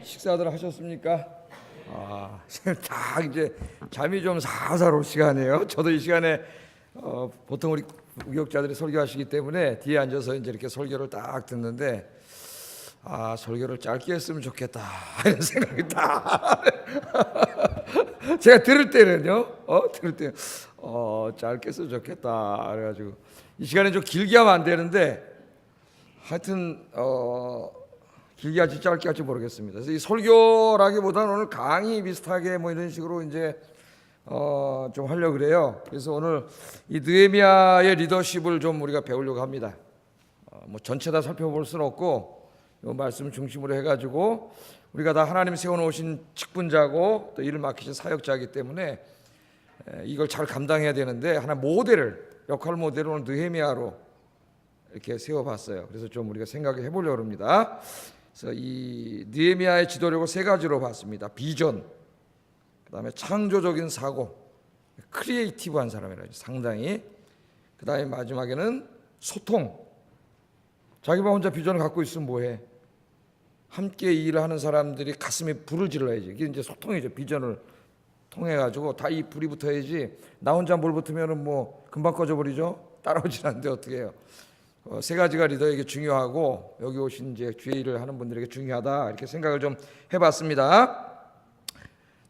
식사들 하셨습니까? 지금 딱 이제 잠이 좀 살살 올 시간이에요. 저도 이 시간에 보통 우리 우교육자들이 설교하시기 때문에 뒤에 앉아서 이제 이렇게 설교를 딱 듣는데 설교를 짧게 했으면 좋겠다 이런 생각이 딱 제가 들을 때는요, 짧게 했으면 좋겠다 그래가지고 이 시간에 좀 길게 하면 안 되는데 하여튼 길게 할지 짧게 할지 모르겠습니다. 그래서 이 설교라기보다는 오늘 강의 비슷하게 뭐 이런 식으로 이제 좀 하려고 그래요. 그래서 오늘 이 느헤미야의 리더십을 좀 우리가 배우려고 합니다. 뭐 전체 다 살펴볼 수는 없고 이 말씀 중심으로 해가지고 우리가 다 하나님 세워놓으신 직분자고 또 일을 맡기신 사역자이기 때문에 이걸 잘 감당해야 되는데 하나 역할 모델을 오늘 느헤미야로 이렇게 세워봤어요. 그래서 좀 우리가 생각해 보려고 합니다. 그래서 이 느헤미야의 지도력을 세 가지로 봤습니다. 비전, 그다음에 창조적인 사고, 크리에이티브한 사람이라죠. 상당히. 그다음에 마지막에는 소통. 자기만 혼자 비전을 갖고 있으면 뭐해? 함께 일을 하는 사람들이 가슴에 불을 질러야지. 이게 이제 소통이죠. 비전을 통해 가지고 다 이 불이 붙어야지. 나 혼자 물 붙으면은 뭐 금방 꺼져버리죠. 따라오질 않는데 어떻게 해요? 세 가지가 리더에게 중요하고 여기 오신 이제 주의 일을 하는 분들에게 중요하다 이렇게 생각을 좀 해봤습니다.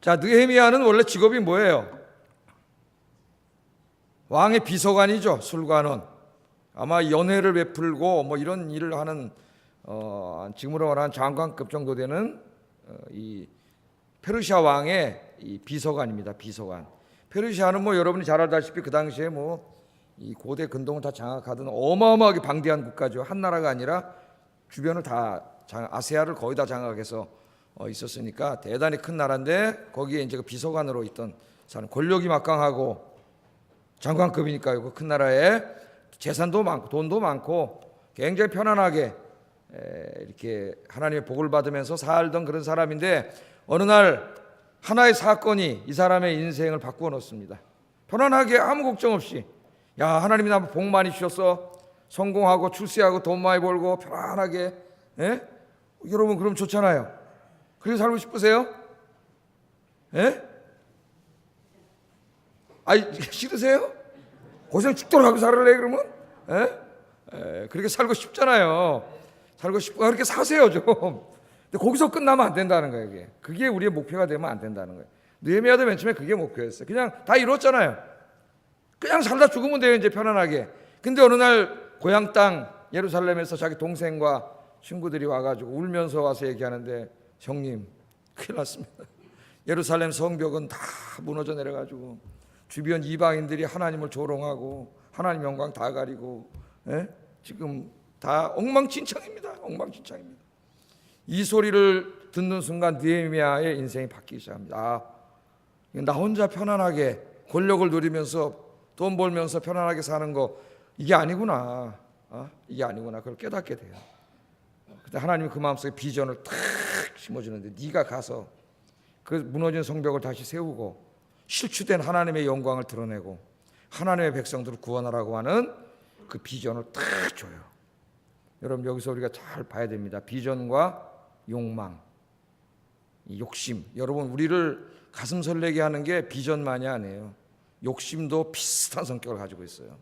자, 느헤미야는 원래 직업이 뭐예요? 왕의 비서관이죠. 술관원. 아마 연회를 베풀고 뭐 이런 일을 하는 지금으로 말하는 장관급 정도 되는 이 페르시아 왕의 이 비서관입니다. 비서관. 페르시아는 뭐 여러분이 잘 알다시피 그 당시에 뭐 이 고대 근동을 다 장악하던 어마어마하게 방대한 국가죠. 한 나라가 아니라 주변을 다 아시아를 거의 다 장악해서 있었으니까 대단히 큰 나라인데 거기에 이제 그 비서관으로 있던 사람, 권력이 막강하고 장관급이니까요. 그 큰 나라에 재산도 많고 돈도 많고 굉장히 편안하게 이렇게 하나님의 복을 받으면서 살던 그런 사람인데 어느 날 하나의 사건이 이 사람의 인생을 바꾸어 놓습니다. 편안하게 아무 걱정 없이 야, 하나님이 나 복 많이 주셨어. 성공하고 출세하고 돈 많이 벌고 편안하게. 여러분 그럼 좋잖아요. 그렇게 살고 싶으세요? 싫으세요? 고생 죽도록 하고 살을래 그러면? 그렇게 살고 싶잖아요. 살고 싶고 그렇게 사세요 좀. 근데 거기서 끝나면 안 된다는 거예요. 그게 우리의 목표가 되면 안 된다는 거예요. 느헤미야도 맨 처음에 그게 목표였어요. 그냥 다 이뤘잖아요. 그냥 살다 죽으면 돼요, 이제 편안하게. 근데 어느 날 고향 땅 예루살렘에서 자기 동생과 친구들이 와가지고 울면서 와서 얘기하는데 형님 큰일 났습니다. 예루살렘 성벽은 다 무너져 내려가지고 주변 이방인들이 하나님을 조롱하고 하나님 영광 다 가리고 지금 다 엉망진창입니다. 엉망진창입니다. 이 소리를 듣는 순간 느헤미야의 인생이 바뀌기 시작합니다. 나 혼자 편안하게 권력을 누리면서 돈 벌면서 편안하게 사는 거 이게 아니구나. 이게 아니구나. 그걸 깨닫게 돼요. 그때 하나님이 그 마음속에 비전을 탁 심어주는데 네가 가서 그 무너진 성벽을 다시 세우고 실추된 하나님의 영광을 드러내고 하나님의 백성들을 구원하라고 하는 그 비전을 탁 줘요. 여러분 여기서 우리가 잘 봐야 됩니다. 비전과 욕망, 이 욕심. 여러분 우리를 가슴 설레게 하는 게 비전만이 아니에요. 욕심도 비슷한 성격을 가지고 있어요.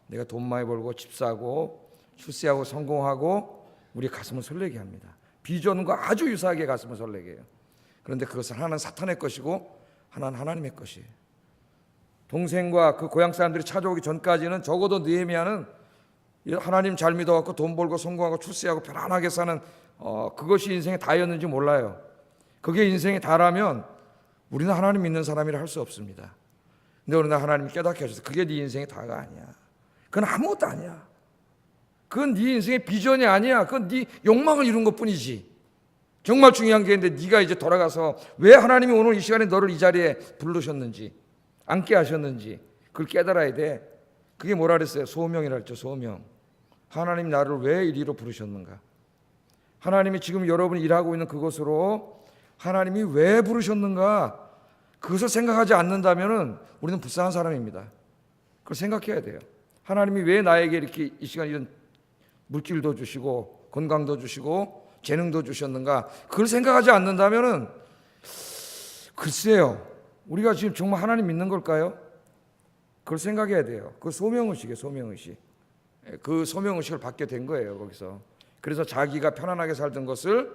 내가 돈 많이 벌고 집 사고 출세하고 성공하고 우리 가슴을 설레게 합니다. 비전과 아주 유사하게 가슴을 설레게 해요. 그런데 그것은 하나는 사탄의 것이고 하나는 하나님의 것이에요. 동생과 그 고향 사람들이 찾아오기 전까지는 적어도 느헤미야는 하나님 잘 믿어갖고 돈 벌고 성공하고 출세하고 편안하게 사는 그것이 인생의 다였는지 몰라요. 그게 인생의 다라면 우리는 하나님 믿는 사람이라 할 수 없습니다. 근데 어느 날 하나님이 깨닫게 하셔서 그게 네 인생의 다가 아니야. 그건 아무것도 아니야. 그건 네 인생의 비전이 아니야. 그건 네 욕망을 이룬 것뿐이지. 정말 중요한 게 있는데 네가 이제 돌아가서 왜 하나님이 오늘 이 시간에 너를 이 자리에 부르셨는지 앉게 하셨는지 그걸 깨달아야 돼. 그게 뭐라 그랬어요? 소명이라 했죠. 소명. 하나님 나를 왜 이리로 부르셨는가? 하나님이 지금 여러분이 일하고 있는 그곳으로 하나님이 왜 부르셨는가? 그것을 생각하지 않는다면 우리는 불쌍한 사람입니다. 그걸 생각해야 돼요. 하나님이 왜 나에게 이렇게 이 시간 이런 물질도 주시고 건강도 주시고 재능도 주셨는가? 그걸 생각하지 않는다면은 글쎄요, 우리가 지금 정말 하나님 믿는 걸까요? 그걸 생각해야 돼요. 그 소명의식이에요, 소명의식. 그 소명의식을 받게 된 거예요, 거기서. 그래서 자기가 편안하게 살던 것을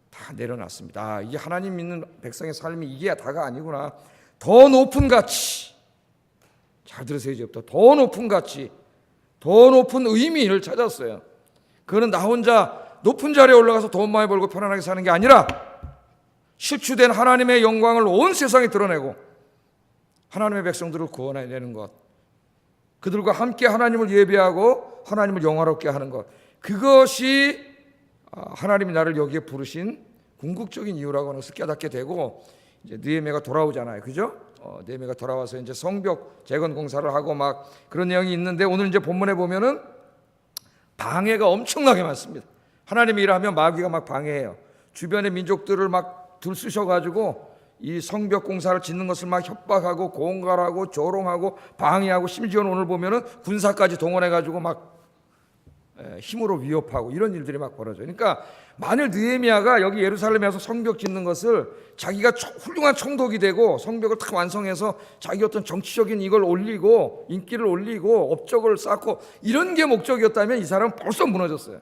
다 내려놨습니다. 이게 하나님 믿는 백성의 삶이 이게 다가 아니구나. 더 높은 가치, 잘 들으세요. 이제부터 더 높은 가치, 더 높은 의미를 찾았어요. 그거는 나 혼자 높은 자리에 올라가서 돈 많이 벌고 편안하게 사는 게 아니라 실추된 하나님의 영광을 온 세상에 드러내고 하나님의 백성들을 구원해내는 것, 그들과 함께 하나님을 예배하고 하나님을 영화롭게 하는 것, 그것이 하나님이 나를 여기에 부르신 궁극적인 이유라고 하는 것을 깨닫게 되고, 이제 느헤미야가 돌아오잖아요, 그죠? 느헤미야가 돌아와서 이제 성벽 재건 공사를 하고 막 그런 내용이 있는데, 오늘 이제 본문에 보면은 방해가 엄청나게 많습니다. 하나님이 일하면 마귀가 막 방해해요. 주변의 민족들을 막 들쑤셔가지고 이 성벽 공사를 짓는 것을 막 협박하고 공갈하고 조롱하고 방해하고, 심지어는 오늘 보면은 군사까지 동원해가지고 막 힘으로 위협하고 이런 일들이 막 벌어져요. 그러니까 만일 느헤미야가 여기 예루살렘에 와서 성벽 짓는 것을 자기가 훌륭한 총독이 되고 성벽을 딱 완성해서 자기 어떤 정치적인 이걸 올리고 인기를 올리고 업적을 쌓고 이런 게 목적이었다면 이 사람은 벌써 무너졌어요.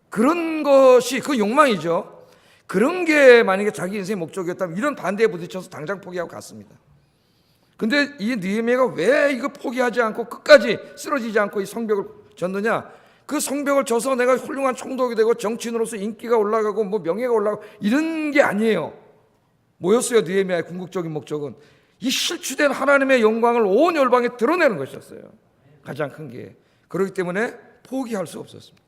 그런 것이 그 욕망이죠. 그런 게 만약에 자기 인생의 목적이었다면 이런 반대에 부딪혀서 당장 포기하고 갔습니다. 근데 이 느헤미야가 왜 이거 포기하지 않고 끝까지 쓰러지지 않고 이 성벽을 졌느냐? 그 성벽을 져서 내가 훌륭한 총독이 되고 정치인으로서 인기가 올라가고 뭐 명예가 올라가고 이런 게 아니에요. 뭐였어요? 느헤미야의 궁극적인 목적은 이 실추된 하나님의 영광을 온 열방에 드러내는 것이었어요. 가장 큰 게. 그렇기 때문에 포기할 수 없었습니다.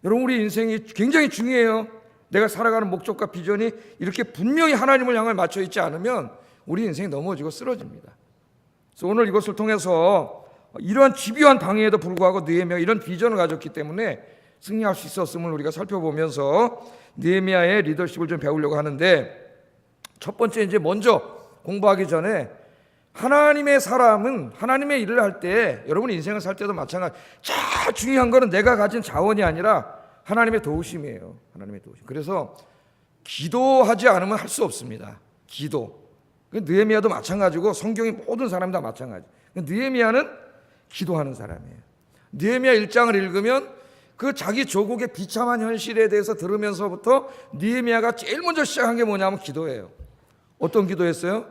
여러분, 우리 인생이 굉장히 중요해요. 내가 살아가는 목적과 비전이 이렇게 분명히 하나님을 향해 맞춰 있지 않으면 우리 인생이 넘어지고 쓰러집니다. 그래서 오늘 이것을 통해서 이러한 집요한 방해에도 불구하고 느헤미야가 이런 비전을 가졌기 때문에 승리할 수 있었음을 우리가 살펴보면서 느헤미야의 리더십을 좀 배우려고 하는데, 첫 번째 이제 먼저 공부하기 전에 하나님의 사람은 하나님의 일을 할 때, 여러분 인생을 살 때도 마찬가지, 제일 중요한 거는 내가 가진 자원이 아니라 하나님의 도우심이에요. 하나님의 도우심. 그래서 기도하지 않으면 할 수 없습니다. 기도. 느헤미야도 마찬가지고 성경의 모든 사람이 다 마찬가지. 느헤미야는 기도하는 사람이에요. 느헤미야 1장을 읽으면 그 자기 조국의 비참한 현실에 대해서 들으면서부터 느헤미야가 제일 먼저 시작한 게 뭐냐면 기도예요. 어떤 기도했어요?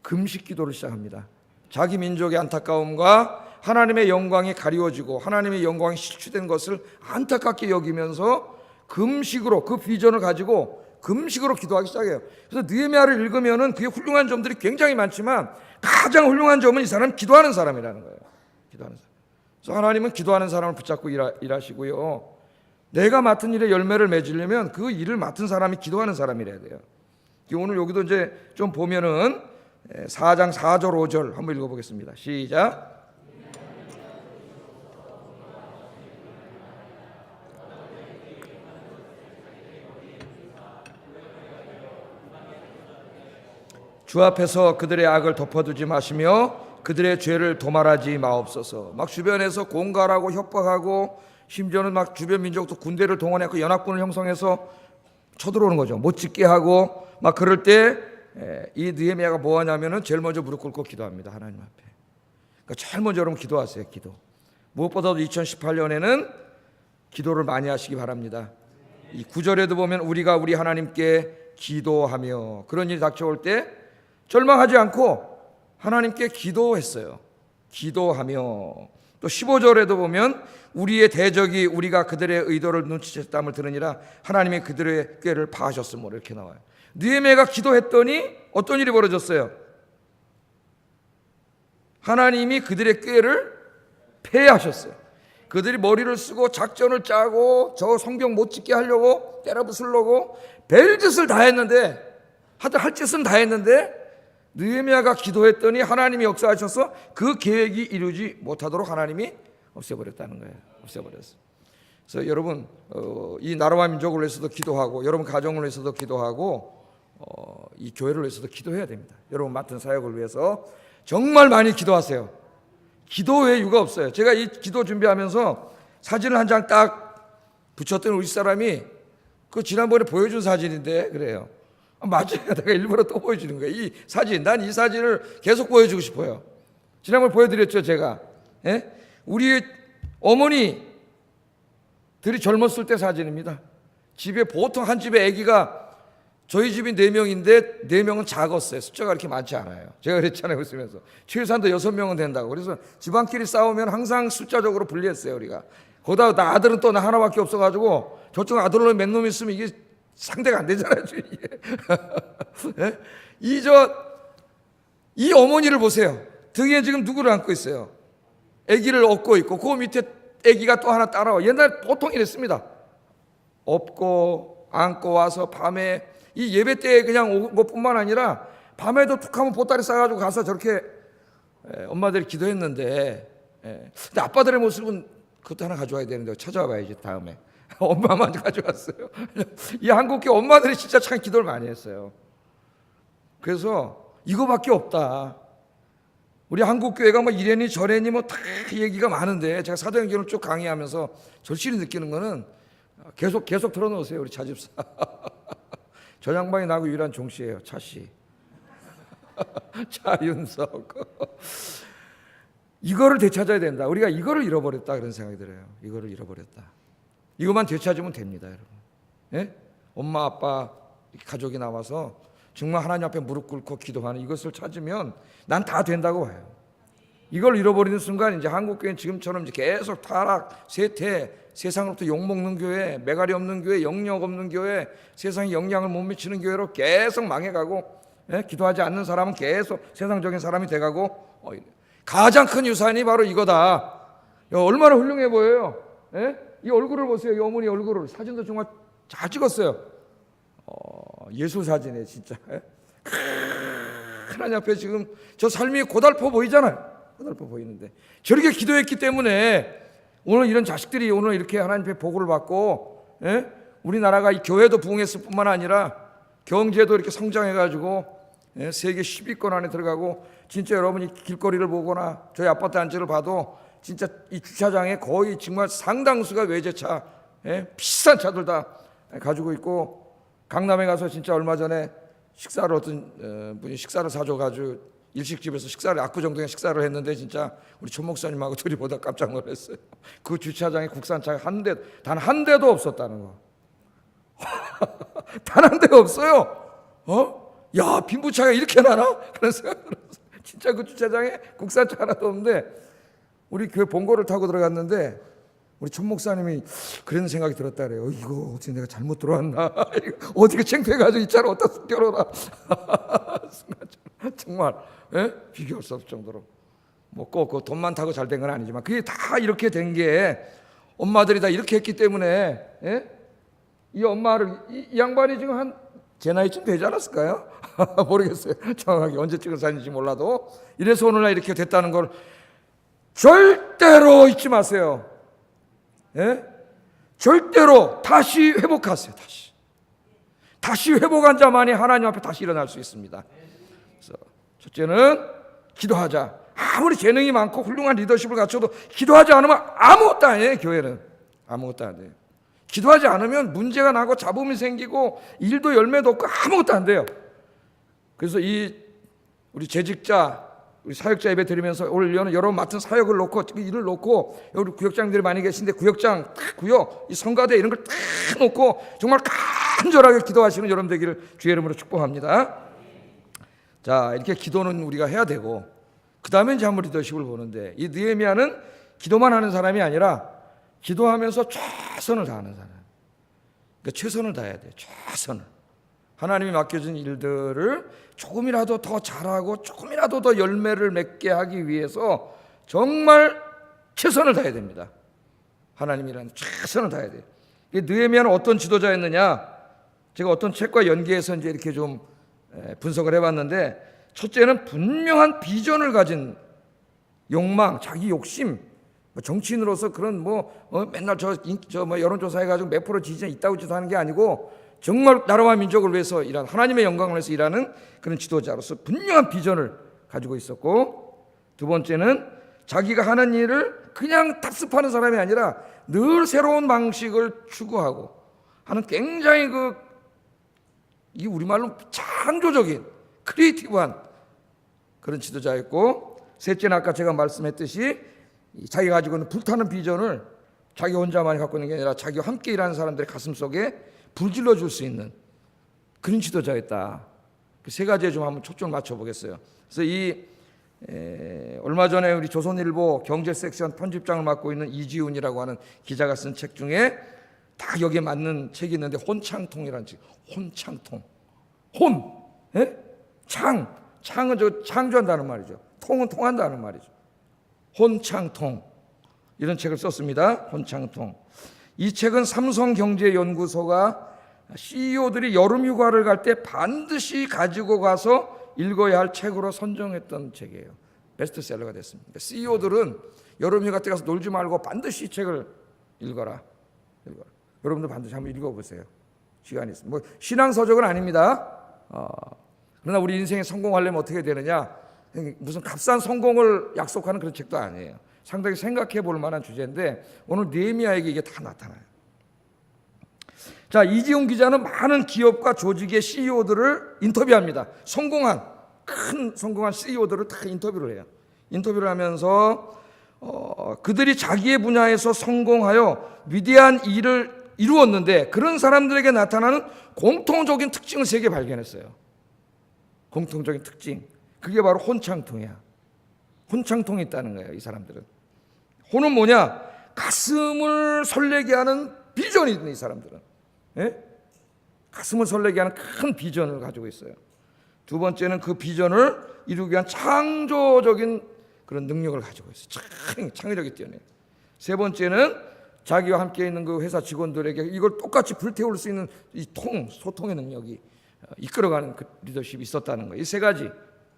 금식 기도를 시작합니다. 자기 민족의 안타까움과 하나님의 영광이 가리워지고 하나님의 영광이 실추된 것을 안타깝게 여기면서 금식으로, 그 비전을 가지고 금식으로 기도하기 시작해요. 그래서 느헤미야를 읽으면은 그의 훌륭한 점들이 굉장히 많지만 가장 훌륭한 점은 이 사람은 기도하는 사람이라는 거예요. 기도하는 사람. 그래서 하나님은 기도하는 사람을 붙잡고 일하시고요. 내가 맡은 일에 열매를 맺으려면 그 일을 맡은 사람이 기도하는 사람이라야 돼요. 오늘 여기도 이제 좀 보면은 4장 4절 5절 한번 읽어보겠습니다. 시작. 주 앞에서 그들의 악을 덮어두지 마시며 그들의 죄를 도말하지 마옵소서. 막 주변에서 공갈하고 협박하고 심지어는 막 주변 민족도 군대를 동원해서 연합군을 형성해서 쳐들어오는 거죠. 못 짓게 하고 막 그럴 때 이 느헤미야가 뭐 하냐면은 제일 먼저 무릎 꿇고 기도합니다. 하나님 앞에. 그러니까 제일 먼저 여러분 기도하세요. 기도. 무엇보다도 2018년에는 기도를 많이 하시기 바랍니다. 이 9절에도 보면 우리가 우리 하나님께 기도하며, 그런 일이 닥쳐올 때 절망하지 않고 하나님께 기도했어요. 기도하며. 또 15절에도 보면 우리의 대적이 우리가 그들의 의도를 눈치챘음을 들으니라 하나님이 그들의 꾀를 파하셨으므로, 이렇게 나와요. 느헤미야가 기도했더니 어떤 일이 벌어졌어요? 하나님이 그들의 꾀를 패하셨어요. 그들이 머리를 쓰고 작전을 짜고 저 성벽 못 짓게 하려고 때려부수려고 별짓을 다 했는데, 할 짓은 다 했는데 느헤미야가 기도했더니 하나님이 역사하셔서 그 계획이 이루지 못하도록 하나님이 없애버렸다는 거예요. 없애버렸어요. 그래서 여러분 이 나라와 민족을 위해서도 기도하고, 여러분 가정을 위해서도 기도하고, 이 교회를 위해서도 기도해야 됩니다. 여러분 맡은 사역을 위해서 정말 많이 기도하세요. 기도 외에 이유가 없어요. 제가 이 기도 준비하면서 사진을 한 장 딱 붙였던 우리 사람이 그 지난번에 보여준 사진인데 그래요. 맞아요. 내가 일부러 또 보여주는 거예요. 이 사진, 난 이 사진을 계속 보여주고 싶어요. 지난번에 보여드렸죠, 제가. 예? 우리 어머니들이 젊었을 때 사진입니다. 집에 보통 한 집에 아기가 저희 집이 4명인데 4명은 작았어요. 숫자가 그렇게 많지 않아요. 제가 그랬잖아요. 웃으면서. 최소한도 6명은 된다고. 그래서 집안끼리 싸우면 항상 숫자적으로 분리했어요. 우리가. 거기다 나 아들은 또 나 하나밖에 없어가지고 저쪽 아들로 몇 놈 있으면 이게 상대가 안 되잖아요. 이게. 네? 이 어머니를 보세요. 등에 지금 누구를 안고 있어요? 아기를 업고 있고 그 밑에 아기가 또 하나 따라와. 옛날 보통 이랬습니다. 업고 안고 와서 밤에 이 예배 때 그냥 온 것뿐만 아니라 밤에도 툭 하면 보따리 싸가지고 가서 저렇게 엄마들이 기도했는데, 근데 아빠들의 모습은 그것도 하나 가져와야 되는데 찾아와 봐야지 다음에. 엄마만 가져왔어요. 이 한국교 엄마들이 진짜 참 기도를 많이 했어요. 그래서 이거밖에 없다. 우리 한국교회가 뭐 이래니 저래니 뭐 다 얘기가 많은데 제가 사도행전을 쭉 강의하면서 절실히 느끼는 거는 계속 틀어놓으세요. 우리 차집사. 저 양반이 나하고 유일한 종씨예요. 차씨. 차윤석. 이거를 되찾아야 된다. 우리가 이거를 잃어버렸다 그런 생각이 들어요. 이거를 잃어버렸다. 이것만 되찾으면 됩니다, 여러분. 예? 엄마 아빠 가족이 나와서 정말 하나님 앞에 무릎 꿇고 기도하는 이것을 찾으면 난 다 된다고 봐요. 이걸 잃어버리는 순간 이제 한국교회는 지금처럼 이제 계속 타락, 쇠퇴, 세상으로부터 욕먹는 교회, 매가리 없는 교회, 영역 없는 교회, 세상에 영향을 못 미치는 교회로 계속 망해가고, 기도하지 않는 사람은 계속 세상적인 사람이 돼가고, 가장 큰 유산이 바로 이거다. 얼마나 훌륭해 보여요. 이 얼굴을 보세요. 이 어머니 얼굴을. 사진도 정말 잘 찍었어요. 예술 사진이에요, 진짜. 하나님 앞에 지금 저 삶이 고달퍼 보이잖아요. 고달퍼 보이는데 저렇게 기도했기 때문에 오늘 이런 자식들이 오늘 이렇게 하나님 앞에 보고를 받고, 우리나라가 이 교회도 부흥했을 뿐만 아니라 경제도 이렇게 성장해가지고 세계 10위권 안에 들어가고, 진짜 여러분이 길거리를 보거나 저희 아파트 단지를 봐도 진짜 이 주차장에 거의 정말 상당수가 외제차, 비싼 차들 다 가지고 있고, 강남에 가서 진짜 얼마 전에 식사를 어떤 분이 식사를 사줘가지고 일식집에서 식사를 압구정동에 식사를 했는데 진짜 우리 촌 목사님하고 둘이 보다 깜짝 놀랐어요. 그 주차장에 국산차가 단 한 대도 없었다는 거. 단 한 대가 없어요. 야, 빈부차가 이렇게 나나? 그런 생각 들었어요. 진짜 그 주차장에 국산차 하나도 없는데 우리 교회 본고를 타고 들어갔는데 우리 촌 목사님이 그런 생각이 들었다 그래요. 이거 어떻게 내가 잘못 들어왔나? 어떻게 창피해가지고 이 차를 어디다 껴놓나? 정말 비교할 수 없을 정도로 뭐 꼭 돈만 타고 잘 된 건 아니지만 그게 다 이렇게 된 게 엄마들이 다 이렇게 했기 때문에, 이 엄마를 이 양반이 지금 한 제 나이쯤 되지 않았을까요? 모르겠어요. 정확하게 언제 찍은 사진인지 몰라도 이래서 오늘날 이렇게 됐다는 걸 절대로 잊지 마세요. 절대로 다시 회복하세요. 다시 회복한 자만이 하나님 앞에 다시 일어날 수 있습니다. 그래서 첫째는 기도하자. 아무리 재능이 많고 훌륭한 리더십을 갖춰도 기도하지 않으면 아무것도 아니에요. 교회는 아무것도 안 돼요. 기도하지 않으면 문제가 나고 잡음이 생기고 일도 열매도 없고 아무것도 안 돼요. 그래서 우리 재직자, 우리 사역자 예배 드리면서 오늘 여러분 맡은 사역을 놓고 일을 놓고 여기 구역장들이 많이 계신데 구역장, 구역, 이 성가대 이런 걸 딱 놓고 정말 간절하게 기도하시는 여러분 되기를 주의 이름으로 축복합니다. 자, 이렇게 기도는 우리가 해야 되고 그 다음에 이제 한번 리더십을 보는데 이 느헤미야는 기도만 하는 사람이 아니라 기도하면서 최선을 다하는 사람. 그러니까 최선을 다해야 돼요. 최선을. 하나님이 맡겨진 일들을 조금이라도 더 잘하고 조금이라도 더 열매를 맺게 하기 위해서 정말 최선을 다해야 됩니다. 하나님이라는 최선을 다해야 돼요. 느헤미야는 어떤 지도자였느냐? 제가 어떤 책과 연계해서 이제 이렇게 좀 분석을 해봤는데, 첫째는 분명한 비전을 가진 욕망, 자기 욕심. 정치인으로서 그런 맨날 여론조사해가지고 몇 프로 지지자 있다고 하는 게 아니고 정말 나라와 민족을 위해서 일하는, 하나님의 영광을 위해서 일하는 그런 지도자로서 분명한 비전을 가지고 있었고, 두 번째는 자기가 하는 일을 그냥 답습하는 사람이 아니라 늘 새로운 방식을 추구하고 하는 굉장히 이 우리말로 창조적인 크리에이티브한 그런 지도자였고, 셋째는 아까 제가 말씀했듯이 자기가 가지고 있는 불타는 비전을 자기 혼자만이 갖고 있는 게 아니라 자기와 함께 일하는 사람들의 가슴 속에 불질러 줄 수 있는 그런 지도자였다. 그 세 가지에 좀 한번 초점을 맞춰 보겠어요. 그래서 얼마 전에 우리 조선일보 경제 섹션 편집장을 맡고 있는 이지훈이라고 하는 기자가 쓴 책 중에 다 여기에 맞는 책이 있는데, 혼창통이라는 책. 혼창통. 혼, 예? 창은 창조한다는 말이죠. 통은 통한다는 말이죠. 혼창통, 이런 책을 썼습니다. 혼창통. 이 책은 삼성경제연구소가 CEO들이 여름휴가를 갈 때 반드시 가지고 가서 읽어야 할 책으로 선정했던 책이에요. 베스트셀러가 됐습니다. CEO들은 여름휴가 때 가서 놀지 말고 반드시 이 책을 읽어라. 여러분도 반드시 한번 읽어보세요. 시간이 있으면. 뭐 신앙서적은 아닙니다. 그러나 우리 인생에 성공하려면 어떻게 되느냐, 무슨 값싼 성공을 약속하는 그런 책도 아니에요. 상당히 생각해 볼 만한 주제인데 오늘 느헤미야에게 이게 다 나타나요. 자, 이지훈 기자는 많은 기업과 조직의 CEO들을 인터뷰합니다. 큰 성공한 CEO들을 다 인터뷰를 해요. 인터뷰를 하면서 그들이 자기의 분야에서 성공하여 위대한 일을 이루었는데 그런 사람들에게 나타나는 공통적인 특징을 3개 발견했어요. 공통적인 특징. 그게 바로 혼창통이야. 혼창통이 있다는 거예요. 이 사람들은. 혼은 뭐냐? 가슴을 설레게 하는 비전이 있는 이 사람들은. 예? 가슴을 설레게 하는 큰 비전을 가지고 있어요. 두 번째는 그 비전을 이루기 위한 창조적인 그런 능력을 가지고 있어요. 창의력이 뛰어내요. 세 번째는 자기와 함께 있는 그 회사 직원들에게 이걸 똑같이 불태울 수 있는 이 소통의 능력이 이끌어가는 그 리더십이 있었다는 거예요. 이 세 가지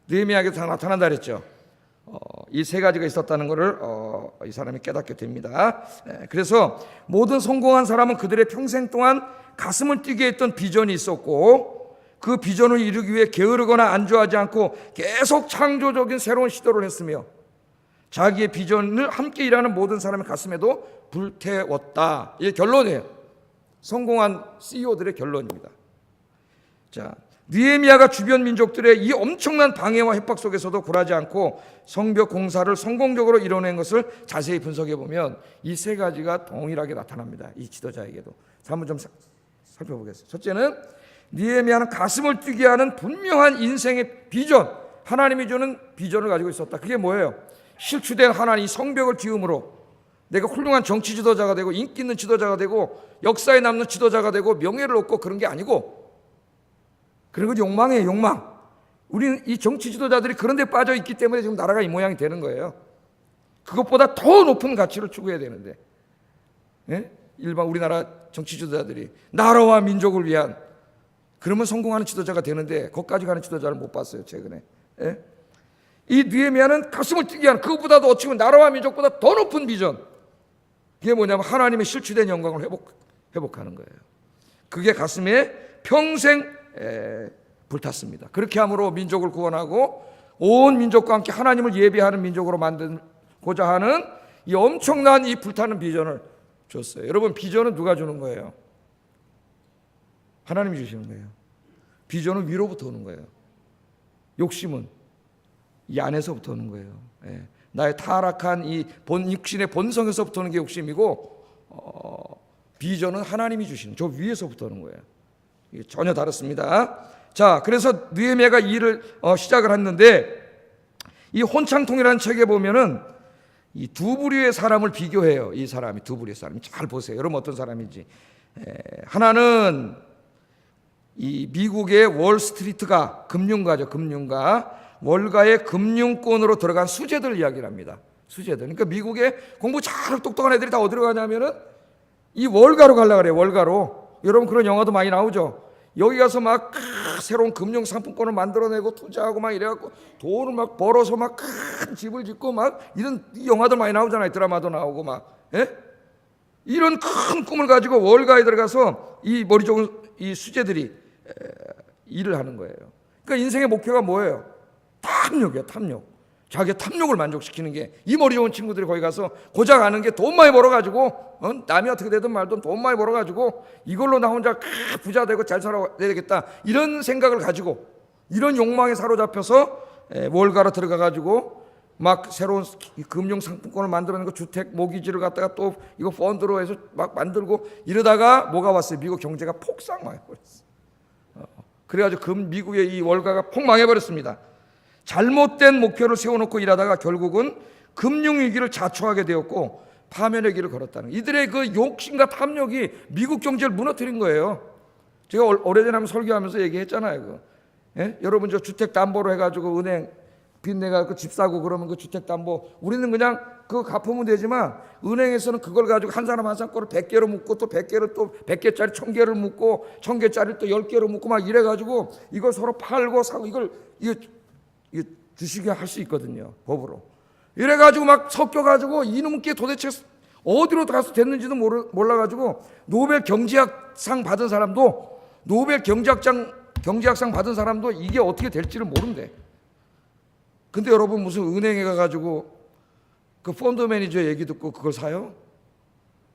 느헤미야에게 다 나타난다 그랬죠. 이 세 가지가 있었다는 것을 이 사람이 깨닫게 됩니다. 그래서 모든 성공한 사람은 그들의 평생 동안 가슴을 뛰게 했던 비전이 있었고 그 비전을 이루기 위해 게으르거나 안주하지 않고 계속 창조적인 새로운 시도를 했으며 자기의 비전을 함께 일하는 모든 사람의 가슴에도 불태웠다. 이게 결론이에요. 성공한 CEO들의 결론입니다. 자, 느헤미야가 주변 민족들의 이 엄청난 방해와 협박 속에서도 굴하지 않고 성벽 공사를 성공적으로 이뤄낸 것을 자세히 분석해 보면 이 세 가지가 동일하게 나타납니다. 이 지도자에게도. 한번 좀 살펴보겠습니다. 첫째는 느헤미야는 가슴을 뛰게 하는 분명한 인생의 비전, 하나님이 주는 비전을 가지고 있었다. 그게 뭐예요? 실추된 하나님 성벽을 기움으로 내가 훌륭한 정치 지도자가 되고 인기 있는 지도자가 되고 역사에 남는 지도자가 되고 명예를 얻고 그런 게 아니고, 그리고 욕망이에요. 욕망. 우리는 이 정치 지도자들이 그런 데 빠져 있기 때문에 지금 나라가 이 모양이 되는 거예요. 그것보다 더 높은 가치를 추구해야 되는데, 예? 일반 우리나라 정치 지도자들이 나라와 민족을 위한, 그러면 성공하는 지도자가 되는데 거기까지 가는 지도자를 못 봤어요 최근에. 예? 이 느헤미야는 가슴을 뛰게 하는, 그것보다도 어찌 보면 나라와 민족보다 더 높은 비전, 그게 뭐냐면 하나님의 실추된 영광을 회복하는 거예요. 그게 가슴에 평생 불탔습니다. 그렇게 함으로 민족을 구원하고 온 민족과 함께 하나님을 예배하는 민족으로 만들고자 하는 이 엄청난 이 불타는 비전을 줬어요. 여러분, 비전은 누가 주는 거예요? 하나님이 주시는 거예요. 비전은 위로부터 오는 거예요. 욕심은 이 안에서부터 오는 거예요. 나의 타락한 이 육신의 본성에서부터 오는 게 욕심이고, 비전은 하나님이 주시는, 저 위에서부터 오는 거예요. 이게 전혀 다릅니다. 자, 그래서 느헤미야가 이 일을 시작을 했는데, 이 혼창통이라는 책에 보면은 이 두 부류의 사람을 비교해요. 이 사람이 두 부류의 사람, 잘 보세요. 여러분 어떤 사람인지. 하나는 이 미국의 월스트리트가, 금융가죠. 금융가. 월가의 금융권으로 들어간 수재들 이야기를 합니다. 수재들. 그러니까 미국에 공부 잘 똑똑한 애들이 다 어디로 가냐면은 이 월가로 가려고 그래요. 월가로. 여러분 그런 영화도 많이 나오죠. 여기 가서 막 새로운 금융 상품권을 만들어내고 투자하고 막 이래갖고 돈을 막 벌어서 막 큰 집을 짓고 막 이런 영화들 많이 나오잖아요. 드라마도 나오고 막. 예? 이런 큰 꿈을 가지고 월가에 들어가서 이 머리 좋은 이 수재들이 일을 하는 거예요. 그러니까 인생의 목표가 뭐예요? 탐욕이야, 탐욕. 자기 탐욕을 만족시키는 게, 이 머리 좋은 친구들이 거기 가서 고작 아는 게 돈 많이 벌어가지고, 남이 어떻게 되든 말든 돈 많이 벌어가지고 이걸로 나 혼자 부자 되고 잘 살아야 되겠다, 이런 생각을 가지고, 이런 욕망에 사로잡혀서 월가로 들어가가지고 막 새로운 금융 상품권을 만들어낸 거, 주택 모기지를 갖다가 또 이거 펀드로 해서 막 만들고 이러다가 뭐가 왔어요? 미국 경제가 폭삭망해버렸어. 그래가지고 미국의 이 월가가 폭망해버렸습니다. 잘못된 목표를 세워놓고 일하다가 결국은 금융위기를 자초하게 되었고 파멸의 길을 걸었다는 거예요. 이들의 그 욕심과 탐욕이 미국 경제를 무너뜨린 거예요. 제가 오래전에 한번 설교하면서 얘기했잖아요. 여러분 저 주택담보로 해가지고 은행 빚 내가 그 집 사고 그러면 그 주택담보 우리는 그냥 그거 갚으면 되지만, 은행에서는 그걸 가지고 한 사람 한 사람 거를 100개로 묶고 또 100개를 또 100개짜리 1000개를 묶고 1000개짜리 또 10개로 묶고 막 이래가지고 이걸 서로 팔고 사고 이거 주식이 할 수 있거든요, 법으로. 이래가지고 막 섞여가지고 이놈께 도대체 어디로 가서 됐는지도 몰라가지고 노벨 경제학상 받은 사람도, 노벨 경제학상 받은 사람도 이게 어떻게 될지를 모른대. 근데 여러분 무슨 은행에 가가지고 그 펀드 매니저 얘기 듣고 그걸 사요?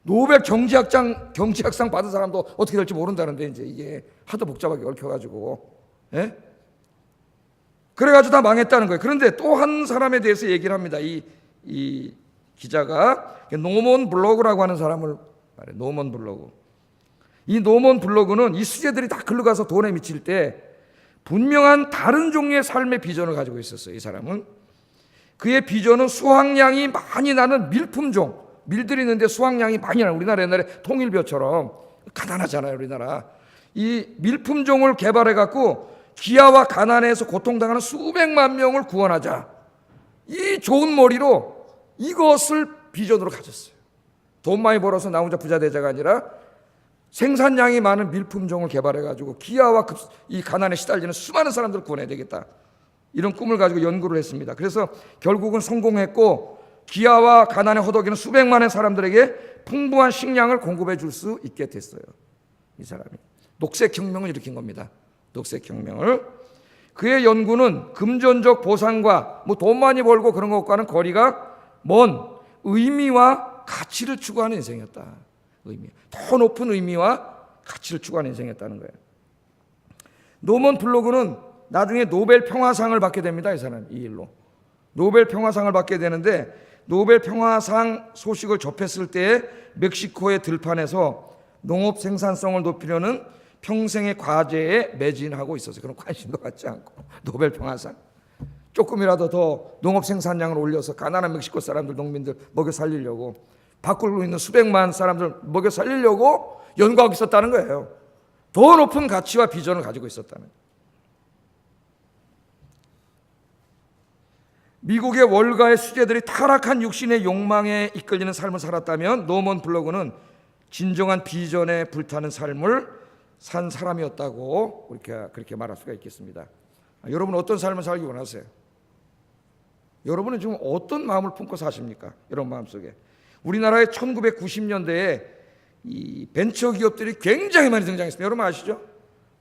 노벨 경제학상 받은 사람도 어떻게 될지 모른다는데, 이제 이게 하도 복잡하게 얽혀가지고, 그래가지고 다 망했다는 거예요. 그런데 또 한 사람에 대해서 얘기를 합니다. 이 기자가 노먼 블로그라고 하는 사람을 말해요. 노먼 블로그. 이 노먼 블로그는 이 수재들이 다 글로 가서 돈에 미칠 때 분명한 다른 종류의 삶의 비전을 가지고 있었어요. 이 사람은. 그의 비전은 수확량이 많이 나는 밀품종, 밀들이 있는데 수확량이 많이 나는, 우리나라 옛날에 통일벼처럼 가난하잖아요, 우리나라. 이 밀품종을 개발해 갖고 기아와 가난에서 고통당하는 수백만 명을 구원하자, 이 좋은 머리로 이것을 비전으로 가졌어요. 돈 많이 벌어서 나 혼자 부자 되자가 아니라 생산량이 많은 밀품종을 개발해가지고 기아와 이 가난에 시달리는 수많은 사람들을 구원해야 되겠다, 이런 꿈을 가지고 연구를 했습니다. 그래서 결국은 성공했고 기아와 가난에 허덕이는 수백만의 사람들에게 풍부한 식량을 공급해 줄 수 있게 됐어요. 이 사람이 녹색혁명을 일으킨 겁니다. 녹색혁명을. 그의 연구는 금전적 보상과 뭐 돈 많이 벌고 그런 것과는 거리가 먼 의미와 가치를 추구하는 인생이었다. 더 높은 의미와 가치를 추구하는 인생이었다는 거예요. 노먼 블로그는 나중에 노벨 평화상을 받게 됩니다. 이 사람, 이 일로 노벨 평화상을 받게 되는데, 노벨 평화상 소식을 접했을 때 멕시코의 들판에서 농업 생산성을 높이려는 평생의 과제에 매진하고 있었어요. 그런 관심도 갖지 않고 노벨 평화상, 조금이라도 더 농업 생산량을 올려서 가난한 멕시코 사람들, 농민들 먹여 살리려고, 밖으로 있는 수백만 사람들 먹여 살리려고 연구하고 있었다는 거예요. 더 높은 가치와 비전을 가지고 있었다는 거예요. 미국의 월가의 수재들이 타락한 육신의 욕망에 이끌리는 삶을 살았다면 노먼 블로그는 진정한 비전에 불타는 삶을 산 사람이었다고 그렇게 말할 수가 있겠습니다. 여러분은 어떤 삶을 살기 원하세요? 여러분은 지금 어떤 마음을 품고 사십니까? 이런 마음속에. 우리나라의 1990년대에 이 벤처 기업들이 굉장히 많이 등장했습니다. 여러분 아시죠?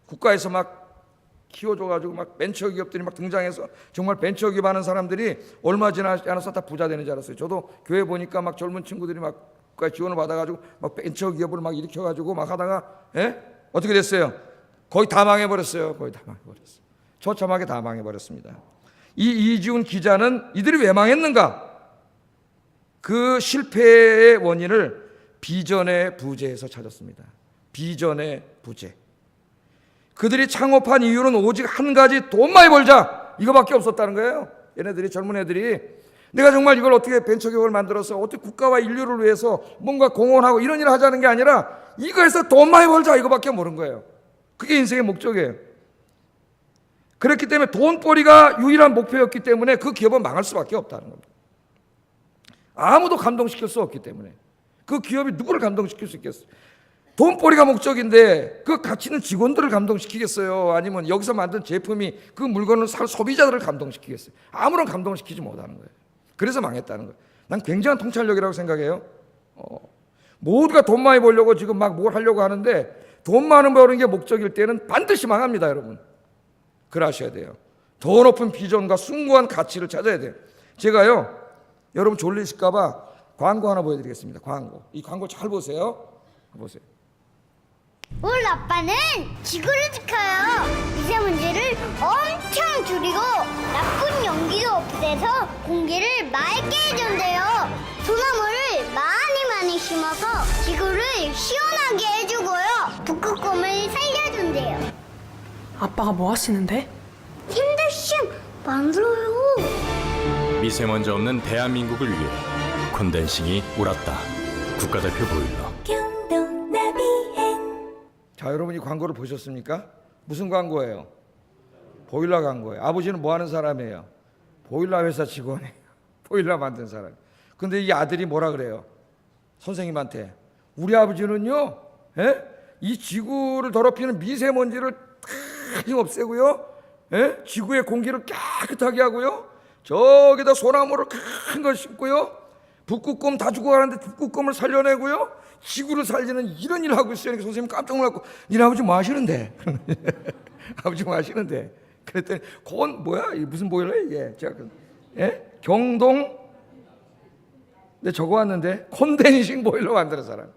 국가에서 막 키워줘가지고 막 벤처 기업들이 막 등장해서 정말 벤처 기업 하는 사람들이 얼마 지나지 않아서 다 부자 되는 줄 알았어요. 저도 교회 보니까 막 젊은 친구들이 막 국가 지원을 받아가지고 막 벤처 기업을 막 일으켜가지고 막 하다가 어떻게 됐어요? 거의 다 망해버렸어요. 거의 다 망해버렸어요. 처참하게 다 망해버렸습니다. 이 이지훈 기자는 이들이 왜 망했는가? 그 실패의 원인을 비전의 부재에서 찾았습니다. 비전의 부재. 그들이 창업한 이유는 오직 한 가지, 돈 많이 벌자, 이거밖에 없었다는 거예요. 얘네들이, 젊은 애들이 내가 정말 이걸 어떻게 벤처기업을 만들어서 어떻게 국가와 인류를 위해서 뭔가 공헌하고 이런 일을 하자는 게 아니라 이거에서 돈 많이 벌자, 이거밖에 모른 거예요. 그게 인생의 목적이에요. 그렇기 때문에 돈벌이가 유일한 목표였기 때문에 그 기업은 망할 수밖에 없다는 겁니다. 아무도 감동시킬 수 없기 때문에. 그 기업이 누구를 감동시킬 수 있겠어요? 돈벌이가 목적인데 그 가치는 직원들을 감동시키겠어요? 아니면 여기서 만든 제품이 그 물건을 살 소비자들을 감동시키겠어요? 아무런 감동시키지 못하는 거예요. 그래서 망했다는 거예요. 난 굉장한 통찰력이라고 생각해요. 모두가 돈 많이 벌려고 지금 막 뭘 하려고 하는데 돈 많이 버는 게 목적일 때는 반드시 망합니다, 여러분. 그러셔야 돼요. 더 높은 비전과 숭고한 가치를 찾아야 돼요. 제가요, 여러분 졸리실까봐 광고 하나 보여드리겠습니다. 광고. 이 광고 잘 보세요. 보세요. 우리 아빠는 지구를 지켜요. 미세먼지를 엄청 줄이고 나쁜 연기도 없애서 공기를 맑게 해준대요. 소나무를 많이 심어서 지구를 시원하게 해주고요. 북극곰을 살려준대요. 아빠가 뭐 하시는데? 힘들심 만들어요. 미세먼지 없는 대한민국을 위해 콘덴싱이 울었다. 국가대표 보일러. 자, 여러분이 광고를 보셨습니까? 무슨 광고예요? 보일러 광고예요. 아버지는 뭐 하는 사람이에요? 보일러 회사 직원이에요. 보일러 만든 사람. 근데 이 아들이 뭐라 그래요? 선생님한테, 우리 아버지는요, 이 지구를 더럽히는 미세먼지를 다 없애고요, 지구의 공기를 깨끗하게 하고요, 저기다 소나무를 큰 걸 심고요, 북극곰 다 죽어가는데 북극곰을 살려내고요, 지구를 살리는 이런 일을 하고 있어요. 그러니까 선생님 깜짝 놀랐고, 니네 아버지 뭐 하시는데? 아버지 뭐 하시는데? 그랬더니 뭐야? 이게 무슨 보일러 이게? 제가 경동 네, 적어왔는데 콘덴싱 보일러 만드는 사람.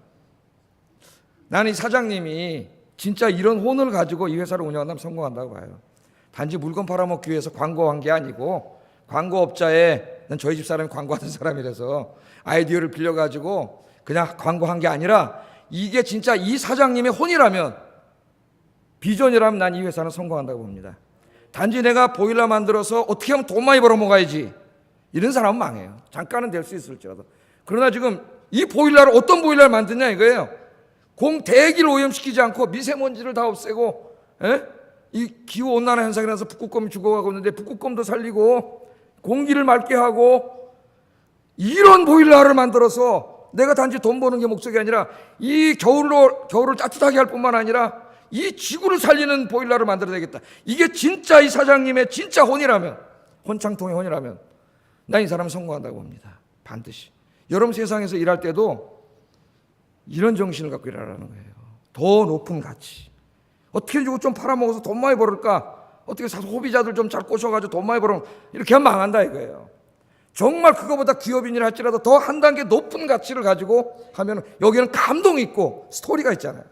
나는 이 사장님이 진짜 이런 혼을 가지고 이 회사를 운영한다면 성공한다고 봐요. 단지 물건 팔아먹기 위해서 광고한 게 아니고, 광고업자에, 난 저희 집 사람이 광고하던 사람이라서 아이디어를 빌려가지고 그냥 광고한 게 아니라, 이게 진짜 이 사장님의 혼이라면, 비전이라면 난 이 회사는 성공한다고 봅니다. 단지 내가 보일러 만들어서 어떻게 하면 돈 많이 벌어먹어야지, 이런 사람은 망해요. 잠깐은 될 수 있을지라도. 그러나 지금 이 보일러를 어떤 보일러를 만드냐 이거예요. 대기를 오염시키지 않고 미세먼지를 다 없애고, 이 기후온난화 현상이 나서 북극곰이 죽어가고 있는데 북극곰도 살리고 공기를 맑게 하고, 이런 보일러를 만들어서 내가 단지 돈 버는 게 목적이 아니라 이 겨울을 따뜻하게 할 뿐만 아니라 이 지구를 살리는 보일러를 만들어야 되겠다. 이게 진짜 이 사장님의 진짜 혼이라면, 혼창통의 혼이라면 난 이 사람은 성공한다고 봅니다. 반드시. 여러분 세상에서 일할 때도 이런 정신을 갖고 일하라는 거예요. 더 높은 가치. 어떻게 주고 좀 팔아먹어서 돈 많이 벌을까? 어떻게 소비자들 좀 잘 꼬셔가지고 돈 많이 벌으면, 이렇게 하면 망한다 이거예요. 정말 그거보다 기업인이라 할지라도 더 한 단계 높은 가치를 가지고 하면 여기는 감동이 있고 스토리가 있잖아요.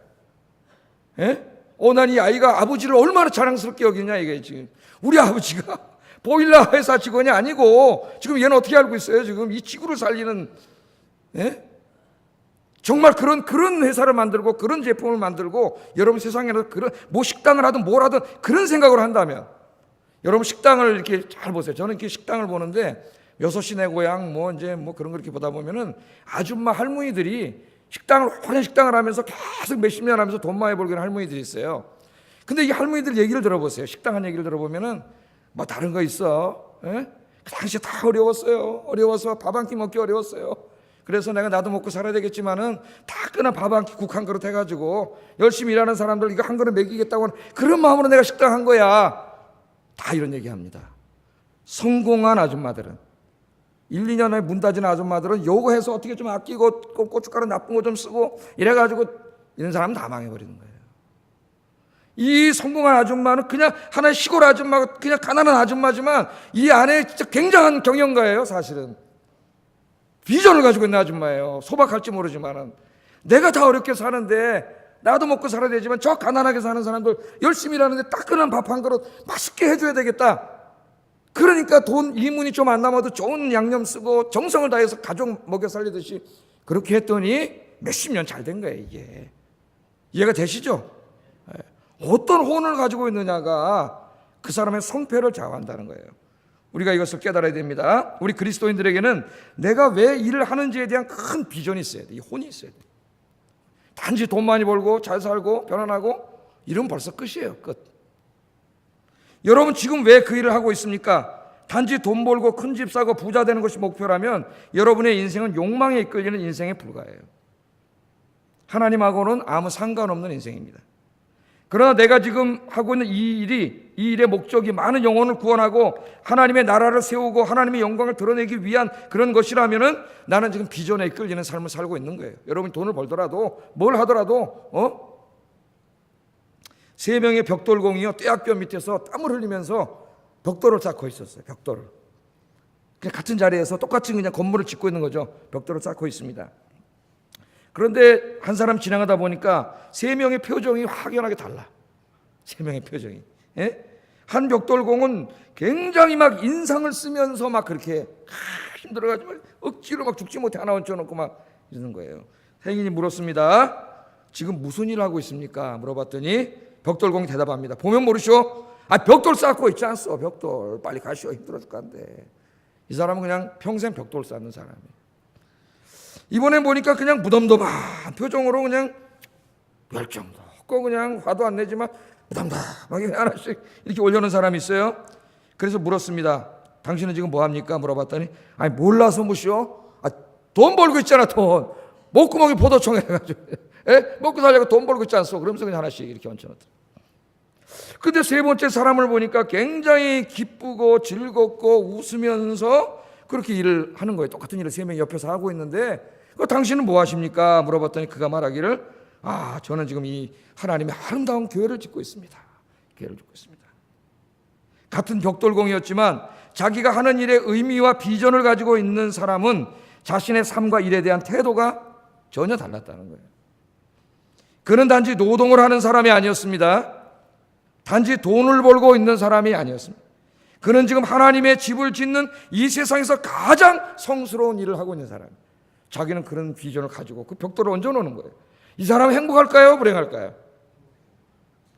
난 이 아이가 아버지를 얼마나 자랑스럽게 여기냐 이게. 지금 우리 아버지가 보일러 회사 직원이 아니고 지금 얘는 어떻게 알고 있어요? 지금 이 지구를 살리는, 정말 그런 회사를 만들고 그런 제품을 만들고, 여러분 세상에는 그런 뭐 식당을 하든 뭘 하든 그런 생각을 한다면, 여러분 식당을 이렇게 잘 보세요. 저는 이렇게 식당을 보는데 6시 내 고향 뭐 그런 거 이렇게 보다 보면은 아줌마 할머니들이 오랜 식당을 하면서 계속 몇십 년 하면서 돈 많이 벌게 하는 할머니들이 있어요. 근데 이 할머니들 얘기를 들어보세요. 식당 한 얘기를 들어보면은 뭐 다른 거 있어? 그 당시에 다 어려워서 밥 한 끼 먹기 어려웠어요. 그래서 나도 먹고 살아야 되겠지만은 따끈한 밥 한 끼 국 한 그릇 해가지고 열심히 일하는 사람들 이거 한 그릇 먹이겠다고 하는 그런 마음으로 내가 식당 한 거야. 다 이런 얘기합니다. 성공한 아줌마들은, 1, 2년에 문 닫은 아줌마들은 요거 해서 어떻게 좀 아끼고 고춧가루 나쁜 거 좀 쓰고 이래가지고, 이런 사람은 다 망해버리는 거예요. 이 성공한 아줌마는 그냥 하나의 시골 아줌마가, 그냥 가난한 아줌마지만 이 안에 진짜 굉장한 경영가예요. 사실은 비전을 가지고 있는 아줌마예요. 소박할지 모르지만은 내가 다 어렵게 사는데 나도 먹고 살아야 되지만 저 가난하게 사는 사람들 열심히 일하는데 따끈한 밥 한 그릇 맛있게 해줘야 되겠다. 그러니까 이문이 좀 안 남아도 좋은 양념 쓰고 정성을 다해서 가족 먹여 살리듯이 그렇게 했더니 몇십 년 잘 된 거예요. 이게 이해가 되시죠? 어떤 혼을 가지고 있느냐가 그 사람의 성패를 좌우한다는 거예요. 우리가 이것을 깨달아야 됩니다. 우리 그리스도인들에게는 내가 왜 일을 하는지에 대한 큰 비전이 있어야 돼. 이 혼이 있어야 돼. 단지 돈 많이 벌고 잘 살고 편안하고 이러면 벌써 끝이에요. 끝. 여러분 지금 왜 그 일을 하고 있습니까? 단지 돈 벌고 큰 집 사고 부자 되는 것이 목표라면 여러분의 인생은 욕망에 이끌리는 인생에 불과해요. 하나님하고는 아무 상관없는 인생입니다. 그러나 내가 지금 하고 있는 이 일의 목적이 많은 영혼을 구원하고 하나님의 나라를 세우고 하나님의 영광을 드러내기 위한 그런 것이라면은 나는 지금 비전에 이끌리는 삶을 살고 있는 거예요. 여러분이 돈을 벌더라도 뭘 하더라도 3명의 벽돌공이요 떼학교 밑에서 땀을 흘리면서 벽돌을 쌓고 있었어요. 벽돌을. 그냥 같은 자리에서 똑같이 그냥 건물을 짓고 있는 거죠. 벽돌을 쌓고 있습니다. 그런데 한 사람 지나가다 보니까 세 명의 표정이 확연하게 달라. 세 명의 표정이. 예? 한 벽돌공은 굉장히 막 인상을 쓰면서 막 그렇게 힘들어가지고 억지로 막 죽지 못해 하나 얹혀놓고 막 이러는 거예요. 행인이 물었습니다. 지금 무슨 일을 하고 있습니까? 물어봤더니 벽돌공이 대답합니다. 보면 모르시오? 벽돌 쌓고 있지 않소. 벽돌 빨리 가시오. 힘들어 죽겠는데. 이 사람은 그냥 평생 벽돌 쌓는 사람이에요. 이번에 보니까 그냥 무덤덤한 표정으로 그냥 열정도 없고 그냥 화도 안 내지만 무덤덤하게 하나씩 이렇게 올려놓은 사람이 있어요. 그래서 물었습니다. 당신은 지금 뭐합니까? 물어봤더니 몰라서 묻시오. 돈 벌고 있잖아. 돈 목구멍이 포도청 해가지고 먹고 살려고 돈 벌고 있지 않소. 그러면서 그냥 하나씩 이렇게 얹혀놨더라. 근데 세 번째 사람을 보니까 굉장히 기쁘고 즐겁고 웃으면서 그렇게 일을 하는 거예요. 똑같은 일을 세 명이 옆에서 하고 있는데 당신은 뭐 하십니까? 물어봤더니 그가 말하기를 저는 지금 이 하나님의 아름다운 교회를 짓고 있습니다. 교회를 짓고 있습니다. 같은 벽돌공이었지만 자기가 하는 일의 의미와 비전을 가지고 있는 사람은 자신의 삶과 일에 대한 태도가 전혀 달랐다는 거예요. 그는 단지 노동을 하는 사람이 아니었습니다. 단지 돈을 벌고 있는 사람이 아니었습니다. 그는 지금 하나님의 집을 짓는 이 세상에서 가장 성스러운 일을 하고 있는 사람이에요. 자기는 그런 비전을 가지고 그 벽돌을 얹어놓는 거예요. 이 사람은 행복할까요? 불행할까요?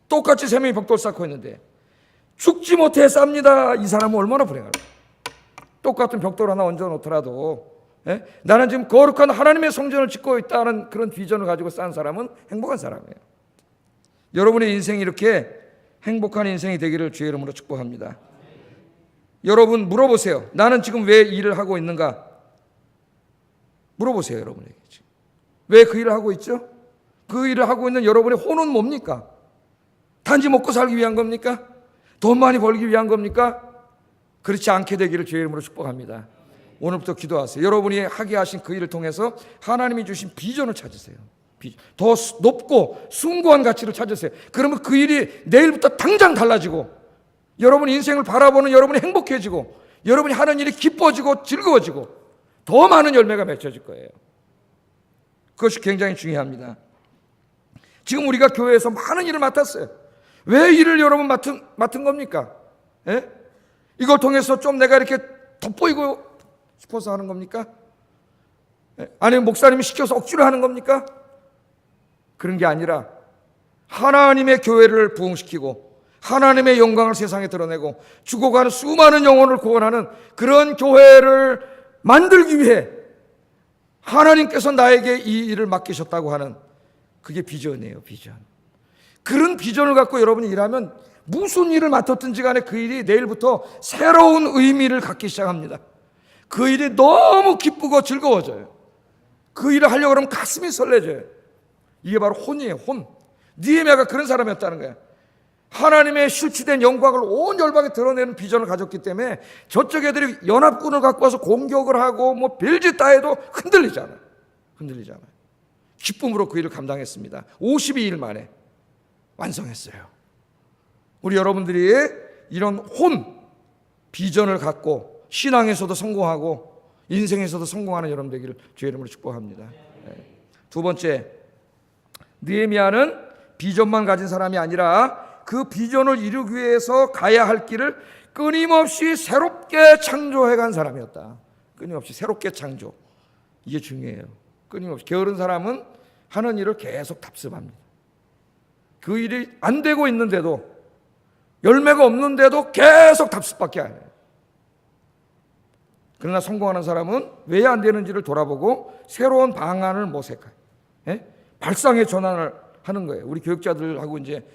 똑같이 세 명이 벽돌 쌓고 있는데 죽지 못해 쌉니다. 이 사람은 얼마나 불행할까요? 똑같은 벽돌 하나 얹어놓더라도 나는 지금 거룩한 하나님의 성전을 짓고 있다는 그런 비전을 가지고 쌓은 사람은 행복한 사람이에요. 여러분의 인생이 이렇게 행복한 인생이 되기를 주의 이름으로 축복합니다. 여러분 물어보세요. 나는 지금 왜 일을 하고 있는가? 물어보세요. 여러분에게 왜 그 일을 하고 있죠? 그 일을 하고 있는 여러분의 혼은 뭡니까? 단지 먹고 살기 위한 겁니까? 돈 많이 벌기 위한 겁니까? 그렇지 않게 되기를 주의 이름으로 축복합니다. 오늘부터 기도하세요. 여러분이 하게 하신 그 일을 통해서 하나님이 주신 비전을 찾으세요. 더 높고 숭고한 가치를 찾으세요. 그러면 그 일이 내일부터 당장 달라지고 여러분 인생을 바라보는 여러분이 행복해지고 여러분이 하는 일이 기뻐지고 즐거워지고 더 많은 열매가 맺혀질 거예요. 그것이 굉장히 중요합니다. 지금 우리가 교회에서 많은 일을 맡았어요. 왜 일을 여러분 맡은 겁니까? 이걸 통해서 좀 내가 이렇게 돋보이고 싶어서 하는 겁니까? 아니면 목사님이 시켜서 억지로 하는 겁니까? 그런 게 아니라 하나님의 교회를 부흥시키고 하나님의 영광을 세상에 드러내고 죽어가는 수많은 영혼을 구원하는 그런 교회를 만들기 위해 하나님께서 나에게 이 일을 맡기셨다고 하는 그게 비전이에요. 비전. 그런 비전을 갖고 여러분이 일하면 무슨 일을 맡았든지 간에 그 일이 내일부터 새로운 의미를 갖기 시작합니다. 그 일이 너무 기쁘고 즐거워져요. 그 일을 하려고 하면 가슴이 설레져요. 이게 바로 혼이에요. 혼. 느헤미야가 그런 사람이었다는 거예요. 하나님의 실추된 영광을 온 열방에 드러내는 비전을 가졌기 때문에 저쪽 애들이 연합군을 갖고 와서 공격을 하고 뭐 별짓 다 해도 흔들리잖아요. 기쁨으로 그 일을 감당했습니다. 52일 만에 완성했어요. 우리 여러분들이 이런 비전을 갖고 신앙에서도 성공하고 인생에서도 성공하는 여러분 되기를 주의 이름으로 축복합니다. 두 번째, 느헤미야는 비전만 가진 사람이 아니라 그 비전을 이루기 위해서 가야 할 길을 끊임없이 새롭게 창조해간 사람이었다. 끊임없이 새롭게 창조. 이게 중요해요. 끊임없이. 게으른 사람은 하는 일을 계속 답습합니다. 그 일이 안 되고 있는데도 열매가 없는데도 계속 답습밖에 안 해요. 그러나 성공하는 사람은 왜 안 되는지를 돌아보고 새로운 방안을 모색해요. 발상의 전환을 하는 거예요. 우리 교육자들하고 이제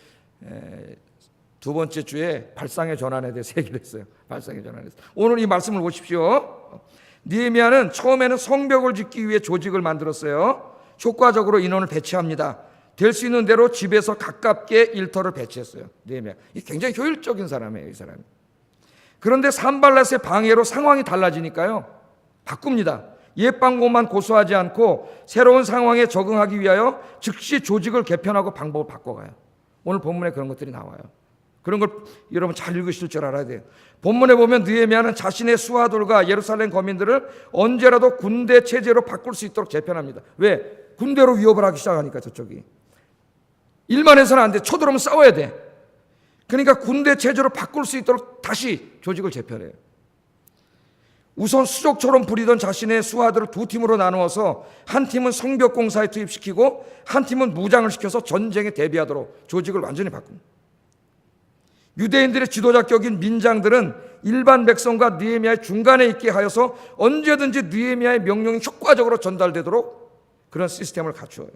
두 번째 주에 발상의 전환에 대해서 얘기를 했어요. 발상의 전환에 대해서. 오늘 이 말씀을 보십시오. 느헤미야는 처음에는 성벽을 짓기 위해 조직을 만들었어요. 효과적으로 인원을 배치합니다. 될 수 있는 대로 집에서 가깝게 일터를 배치했어요. 느헤미야. 이 굉장히 효율적인 사람이에요, 이 사람이. 그런데 산발랏의 방해로 상황이 달라지니까요. 바꿉니다. 옛 방법만 고수하지 않고 새로운 상황에 적응하기 위하여 즉시 조직을 개편하고 방법을 바꿔가요. 오늘 본문에 그런 것들이 나와요. 그런 걸 여러분 잘 읽으실 줄 알아야 돼요. 본문에 보면 느헤미야는 자신의 수하들과 예루살렘 거민들을 언제라도 군대 체제로 바꿀 수 있도록 재편합니다. 왜? 군대로 위협을 하기 시작하니까 저쪽이. 일만 해서는 안 돼. 쳐들어오면 싸워야 돼. 그러니까 군대 체제로 바꿀 수 있도록 다시 조직을 재편해요. 우선 수족처럼 부리던 자신의 수하들을 두 팀으로 나누어서 한 팀은 성벽 공사에 투입시키고 한 팀은 무장을 시켜서 전쟁에 대비하도록 조직을 완전히 바꿉니다. 유대인들의 지도자 격인 민장들은 일반 백성과 느헤미야의 중간에 있게 하여서 언제든지 느헤미야의 명령이 효과적으로 전달되도록 그런 시스템을 갖추어요.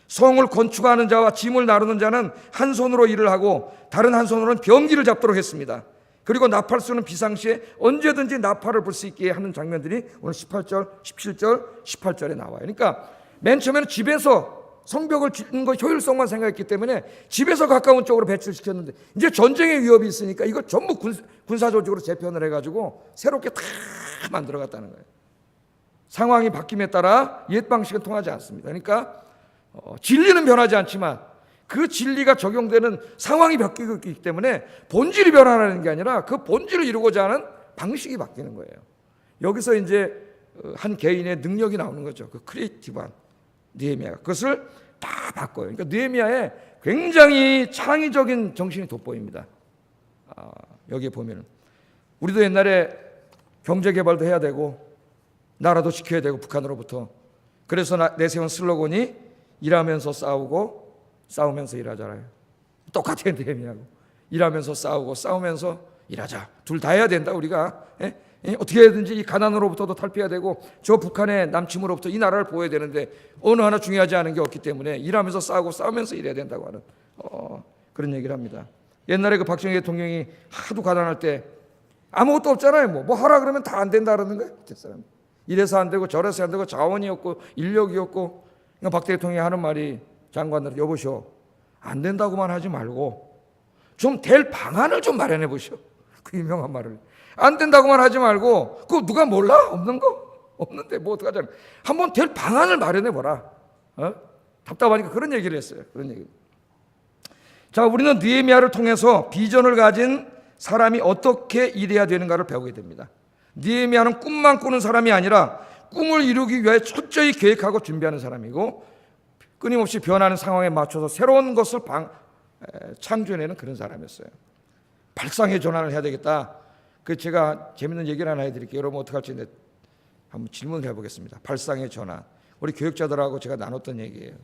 성을 건축하는 자와 짐을 나르는 자는 한 손으로 일을 하고 다른 한 손으로는 병기를 잡도록 했습니다. 그리고 나팔 쏘는 비상시에 언제든지 나팔을 불 수 있게 하는 장면들이 오늘 18절, 17절, 18절에 나와요. 그러니까 맨 처음에는 집에서 성벽을 짓는 거 효율성만 생각했기 때문에 집에서 가까운 쪽으로 배치를 시켰는데 이제 전쟁의 위협이 있으니까 이거 전부 군사 조직으로 재편을 해가지고 새롭게 다 만들어갔다는 거예요. 상황이 바뀜에 따라 옛 방식은 통하지 않습니다. 그러니까 진리는 변하지 않지만 그 진리가 적용되는 상황이 바뀌고 있기 때문에 본질이 변화하는 게 아니라 그 본질을 이루고자 하는 방식이 바뀌는 거예요. 여기서 이제 한 개인의 능력이 나오는 거죠. 그 크리에이티브한 느헤미야가 그것을 다 바꿔요. 그러니까 느헤미야의 굉장히 창의적인 정신이 돋보입니다. 여기에 보면은 우리도 옛날에 경제 개발도 해야 되고 나라도 지켜야 되고 북한으로부터 그래서 내세운 슬로건이 일하면서 싸우고 싸우면서 일하잖아요. 똑같아요. 느헤미야하고 일하면서 싸우고 싸우면서 일하자. 둘 다 해야 된다 우리가. 어떻게 해야든지 이 가난으로부터도 탈피해야 되고 저 북한의 남침으로부터 이 나라를 보호해야 되는데 어느 하나 중요하지 않은 게 없기 때문에 일하면서 싸우고 싸우면서 일해야 된다고 하는 그런 얘기를 합니다. 옛날에 그 박정희 대통령이 하도 가난할 때 아무것도 없잖아요. 뭐 하라 그러면 다 안 된다 그러는 거예요. 이래서 안 되고 저래서 안 되고 자원이 없고 인력이 없고 그러니까 박 대통령이 하는 말이 장관들 여보시오 안 된다고만 하지 말고 좀 될 방안을 좀 마련해 보시오. 그 유명한 말을 안 된다고만 하지 말고 그거 누가 몰라? 없는 거? 없는데 뭐 어떡하잖아. 한번 될 방안을 마련해 보라. 답답하니까 그런 얘기를 했어요. 그런 얘기. 자, 우리는 느헤미야를 통해서 비전을 가진 사람이 어떻게 일해야 되는가를 배우게 됩니다. 느헤미야는 꿈만 꾸는 사람이 아니라 꿈을 이루기 위해 철저히 계획하고 준비하는 사람이고 끊임없이 변하는 상황에 맞춰서 새로운 것을 창조해내는 그런 사람이었어요. 발상의 전환을 해야 되겠다. 그 제가 재밌는 얘기를 하나 해드릴게요. 여러분 어떻게 할지 한번 질문을 해보겠습니다. 발상의 전환. 우리 교육자들하고 제가 나눴던 얘기예요.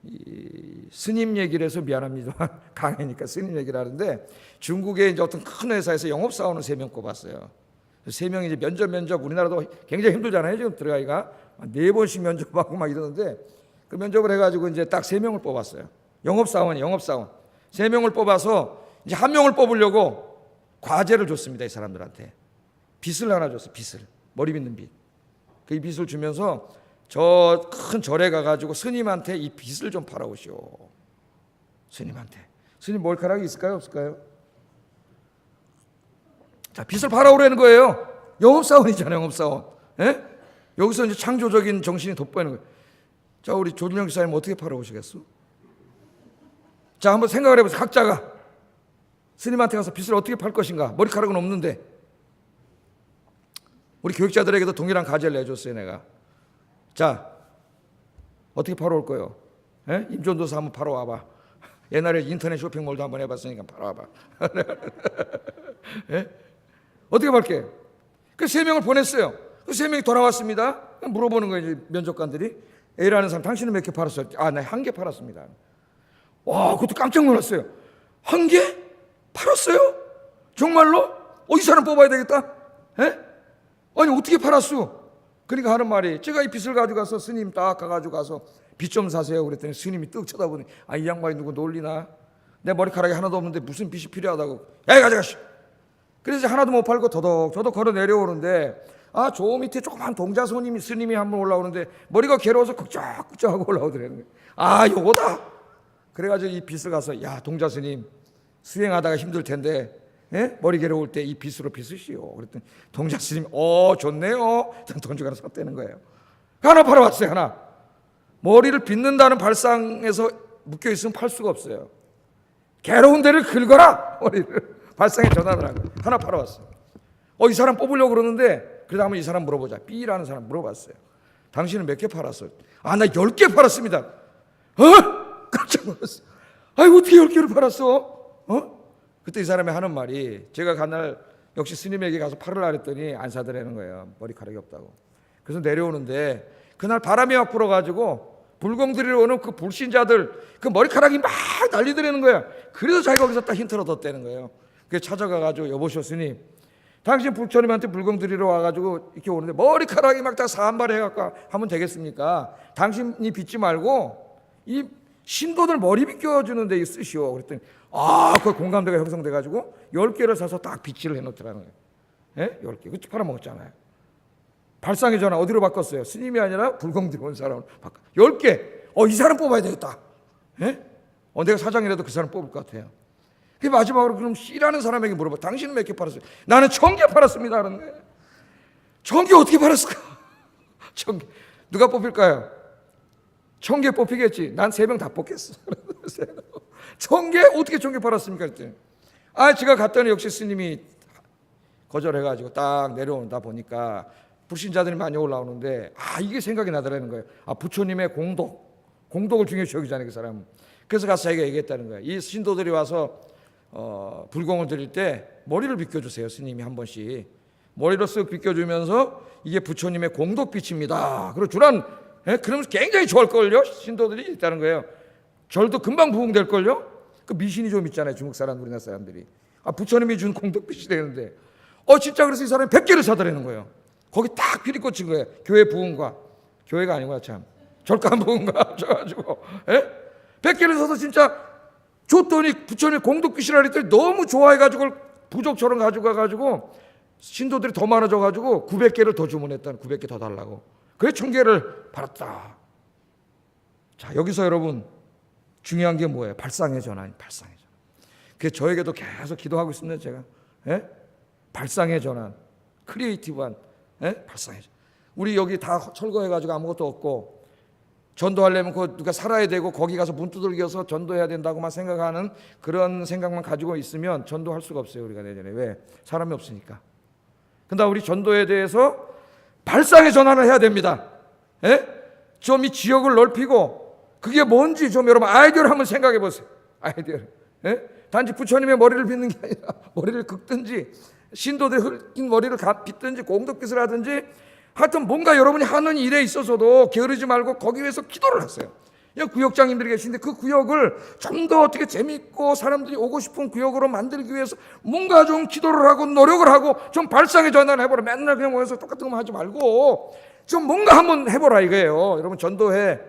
이 스님 얘기를 해서 미안합니다만 강의니까 스님 얘기를 하는데 중국의 이제 어떤 큰 회사에서 영업사원을 3명 꼽았어요. 3명이 이제 면접 우리나라도 굉장히 힘들잖아요. 지금 들어가기가 4번씩 면접하고 막 이러는데 그 면접을 해가지고 이제 딱 3명을 뽑았어요. 영업사원 3명을 뽑아서 이제 한 명을 뽑으려고 과제를 줬습니다. 이 사람들한테 빚을 하나 줬어요. 빚을 머리 빚는 빚. 그 빚을 주면서 저 큰 절에 가가지고 스님한테 이 빚을 좀 팔아오시오. 스님한테. 스님 머리카락이 있을까요? 없을까요? 자, 빚을 팔아오라는 거예요. 영업사원이잖아요. 영업사원. 예? 여기서 이제 창조적인 정신이 돋보이는 거예요. 자, 우리 조준영 기사님 어떻게 팔아오시겠어? 자, 한번 생각을 해보세요. 각자가 스님한테 가서 빚을 어떻게 팔 것인가? 머리카락은 없는데. 우리 교육자들에게도 동일한 과제를 내줬어요. 내가. 자, 어떻게 팔아올 거예요? 예? 임전도사 한번 팔아와봐. 옛날에 인터넷 쇼핑몰도 한번 해봤으니까 팔아와봐. 예? 어떻게 팔게? 그 3명을 보냈어요. 그 3명이 돌아왔습니다. 물어보는 거예요. 이제 면접관들이. A라는 사람 당신은 몇 개 팔았어요? 아, 나 1개 팔았습니다. 와, 그것도 깜짝 놀랐어요. 1개? 팔았어요? 정말로? 이 사람 뽑아야 되겠다? 에? 아니 어떻게 팔았어? 그러니까 하는 말이 제가 이 빚을 가져가서 스님 딱 가가지고 가서 빚 좀 사세요. 그랬더니 스님이 떡 쳐다보니 이 양반이 누구 놀리나? 내 머리카락이 하나도 없는데 무슨 빚이 필요하다고. 야, 가져가시. 그래서 하나도 못 팔고 더덕 걸어 내려오는데 저 밑에 조그만 동자 스님이 한 번 올라오는데 머리가 괴로워서 끄적끄적하고 올라오더라고요. 요거다. 그래가지고 이 빚을 가서 야, 동자 스님 수행하다가 힘들 텐데 머리 괴로울 때 이 빚으로 빚으시오. 그랬더니 동자 스님 좋네요. 돈주가 하나 샀다는 거예요. 하나 팔아왔어요. 하나. 머리를 빚는다는 발상에서 묶여있으면 팔 수가 없어요. 괴로운 데를 긁어라. 머리를 발상의 전환을 한 거예요. 하나 팔아왔어요. 이 사람 뽑으려고 그러는데 그래도 한번 이 사람 물어보자. B라는 사람 물어봤어요. 당신은 몇 개 팔았어요? 나 10개 팔았습니다. 깜짝 놀랐어요. 어떻게 10개를 팔았어? 그때 이 사람이 하는 말이, 제가 그날 역시 스님에게 가서 팔으라 그랬더니 안 사더라는 거예요. 머리카락이 없다고. 그래서 내려오는데 그날 바람이 막 불어가지고 불공들이러 오는 그 불신자들 그 머리카락이 막 날리더라는 거야. 그래서 자기가 거기서 딱 힌트를 얻었다는 거예요. 그래서 찾아가가지고, 여보시오 스님, 당신 부처님한테 불공들이러 와가지고 이렇게 오는데 머리카락이 막 다 사한발 해갖고 하면 되겠습니까? 당신이 빚지 말고 이 신도들 머리 빗겨주는데 이 쓰시오. 그랬더니 그 공감대가 형성돼가지고 10개를 사서 딱 빗질을 해놓더라는 거예요. 예? 10개. 그치 팔아먹었잖아요. 발상의 전환 어디로 바꿨어요? 스님이 아니라 불공들이 온 사람을 바꿔. 10개. 이 사람 뽑아야 되겠다. 예? 내가 사장이라도 그 사람 뽑을 것 같아요. 그 마지막으로 그럼 C라는 사람에게 물어봐. 당신은 몇 개 팔았어요? 나는 1000개 팔았습니다. 하는 거예요. 1000개 어떻게 팔았을까? 1000개. 누가 뽑힐까요? 1000개 뽑히겠지. 난 3명 다 뽑겠어. 1000개? 어떻게 1000개 팔았습니까? 그랬더니 제가 갔더니 역시 스님이 거절해가지고 딱 내려온다 보니까 불신자들이 많이 올라오는데 이게 생각이 나더라는 거예요. 부처님의 공덕을 중요시 여기잖아요, 그 사람은. 그래서 가서 자기가 얘기했다는 거예요. 이 신도들이 와서 불공을 드릴 때 머리를 빗겨주세요. 스님이 한 번씩 머리를 쓱 빗겨주면서 이게 부처님의 공덕빛입니다. 그리고 주란, 그러면 굉장히 좋아할걸요. 신도들이 있다는 거예요. 절도 금방 부흥될걸요. 그 미신이 좀 있잖아요, 중국 사람, 우리나라 사람들이. 부처님이 준 공덕빛이 되는데 진짜 그래서 이 사람이 100개를 사더라는 거예요. 거기 딱 피리 꽂힌 거예요. 교회 부흥과, 교회가 아니구나 참, 절간 부흥과 합쳐가지고 100개를 사서 진짜 줬더니 부처님 공덕빛이라 그랬더니 너무 좋아해가지고 부족처럼 가져가가지고 신도들이 더 많아져가지고 900개를 더 주문했다는, 900개 더 달라고. 그래 1000개를 팔았다. 자, 여기서 여러분 중요한 게 뭐예요? 발상의 전환, 발상의 전환. 그래서 저에게도 계속 기도하고 있습니다, 제가. 발상의 전환, 크리에이티브한 발상의 전환. 우리 여기 다 철거해가지고 아무것도 없고 전도하려면 누가 살아야 되고 거기 가서 문 두들겨서 전도해야 된다고만 생각하는 그런 생각만 가지고 있으면 전도할 수가 없어요, 우리가 내년에. 왜? 사람이 없으니까. 근데 우리 전도에 대해서 발상의 전환을 해야 됩니다. 좀 이 지역을 넓히고 그게 뭔지 좀 여러분 아이디어를 한번 생각해 보세요. 아이디어를. 단지 부처님의 머리를 빗는 게 아니라 머리를 긁든지 신도들의 흙인 머리를 빗든지 공덕빛을 하든지 하여튼 뭔가 여러분이 하는 일에 있어서도 게으르지 말고 거기 위해서 기도를 하세요. 구역장님들이 계신데 그 구역을 좀 더 어떻게 재밌고 사람들이 오고 싶은 구역으로 만들기 위해서 뭔가 좀 기도를 하고 노력을 하고 좀 발상의 전환을 해보라. 맨날 그냥 모여서 똑같은 것만 하지 말고 좀 뭔가 한번 해보라 이거예요. 여러분 전도해.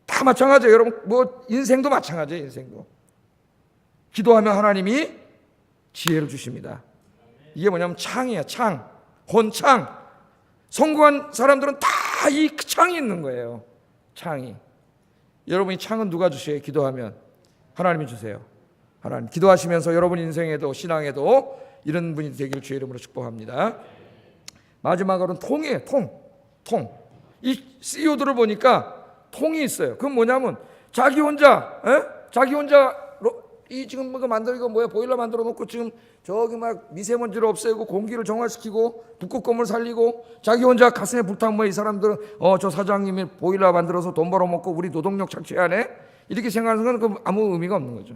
다 마찬가지예요. 여러분 뭐 인생도 마찬가지예요. 인생도. 기도하면 하나님이 지혜를 주십니다. 이게 뭐냐면 창이에요. 창. 혼창. 성공한 사람들은 다 이 창이 있는 거예요. 창이. 여러분 이 창은 누가 주셔요? 기도하면 하나님이 주세요. 하나님. 기도하시면서 여러분 인생에도 신앙에도 이런 분이 되기를 주의 이름으로 축복합니다. 마지막으로는 통이에요. 통. 이 CEO들을 보니까 통이 있어요. 그건 뭐냐면 자기 혼자 이 지금 뭐가 만들고 뭐야 보일러 만들어 놓고 지금 저기 막 미세먼지를 없애고 공기를 정화시키고 북극곰을 살리고 자기 혼자 가슴에 불타면 이 사람들은 저 사장님이 보일러 만들어서 돈 벌어먹고 우리 노동력 착취하네 이렇게 생각하는 건 아무 의미가 없는 거죠.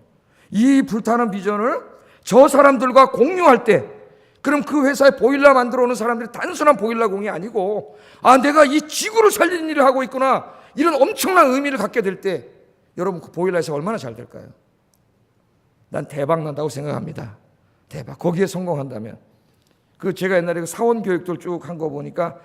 이 불타는 비전을 저 사람들과 공유할 때 그럼 그 회사에 보일러 만들어 오는 사람들이 단순한 보일러공이 아니고 내가 이 지구를 살리는 일을 하고 있구나 이런 엄청난 의미를 갖게 될 때 여러분 그 보일러에서 얼마나 잘 될까요? 난 대박 난다고 생각합니다. 대박. 거기에 성공한다면. 제가 옛날에 사원 교육들 쭉 한 거 보니까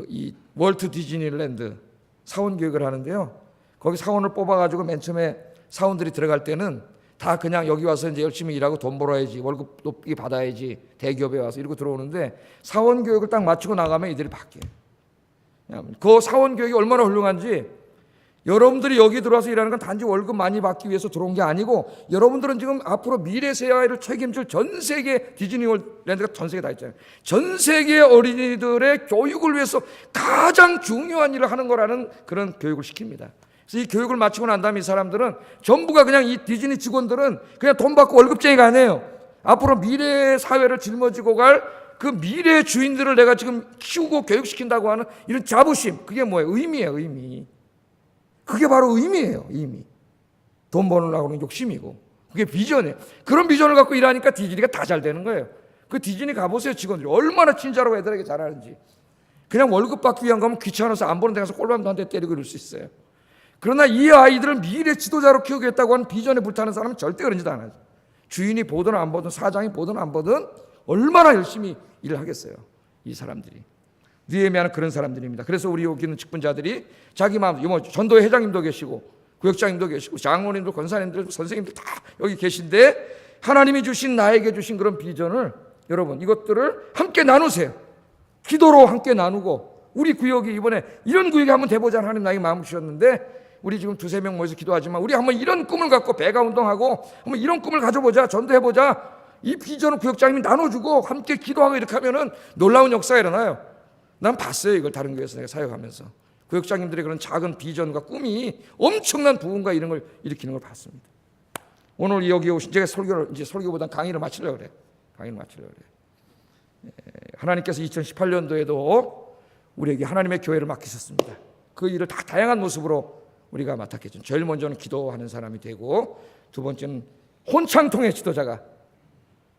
이 월트 디즈니랜드 사원 교육을 하는데요. 거기 사원을 뽑아가지고 맨 처음에 사원들이 들어갈 때는 다 그냥 여기 와서 이제 열심히 일하고 돈 벌어야지 월급 높게 받아야지 대기업에 와서 이러고 들어오는데 사원 교육을 딱 마치고 나가면 이들이 바뀌어요. 그 사원 교육이 얼마나 훌륭한지 여러분들이 여기 들어와서 일하는 건 단지 월급 많이 받기 위해서 들어온 게 아니고 여러분들은 지금 앞으로 미래 세대를 책임질 전 세계 디즈니랜드가 전 세계 다 있잖아요. 전 세계 어린이들의 교육을 위해서 가장 중요한 일을 하는 거라는 그런 교육을 시킵니다. 그래서 이 교육을 마치고 난 다음에 이 사람들은 전부가 그냥 이 디즈니 직원들은 그냥 돈 받고 월급쟁이가 아니에요. 앞으로 미래의 사회를 짊어지고 갈 그 미래의 주인들을 내가 지금 키우고 교육시킨다고 하는 이런 자부심, 그게 뭐예요? 의미예요, 의미. 그게 바로 의미예요, 의미. 돈 버느라고 하는 욕심이고 그게 비전이에요. 그런 비전을 갖고 일하니까 디즈니가 다 잘 되는 거예요. 그 디즈니 가보세요. 직원들이 얼마나 친절하고 애들에게 잘하는지. 그냥 월급 받기 위한 거면 귀찮아서 안 보는 데 가서 꼴밤도 한 대 때리고 이럴 수 있어요. 그러나 이 아이들을 미래 지도자로 키우겠다고 하는 비전에 불타는 사람은 절대 그런 짓 안 하죠. 주인이 보든 안 보든 사장이 보든 안 보든 얼마나 열심히 일을 하겠어요. 이 사람들이. 느헤미야는 그런 사람들입니다. 그래서 우리 여기 있는 직분자들이 자기 마음, 전도회 회장님도 계시고 구역장님도 계시고 장로님도 권사님들 선생님들 다 여기 계신데 하나님이 주신 나에게 주신 그런 비전을 여러분 이것들을 함께 나누세요. 기도로 함께 나누고 우리 구역이 이번에 이런 구역이 한번 돼보자 하나님 나에게 마음 주셨는데 우리 지금 2-3명 모여서 기도하지만 우리 한번 이런 꿈을 갖고 배가 운동하고 한번 이런 꿈을 가져보자. 전도해보자. 이 비전을 구역장님이 나눠주고 함께 기도하고 이렇게 하면은 놀라운 역사가 일어나요. 난 봤어요. 이걸 다른 교회에서 내가 사역하면서 구역장님들의 그런 작은 비전과 꿈이 엄청난 부흥과 이런 걸 일으키는 걸 봤습니다. 오늘 여기 오신 제가 설교보다 강의를 마치려고 그래요. 강의를 마치려고 그래요. 하나님께서 2018년도에도 우리에게 하나님의 교회를 맡기셨습니다. 그 일을 다 다양한 모습으로 우리가 맡았겠죠. 제일 먼저는 기도하는 사람이 되고 두 번째는 혼창통의 지도자가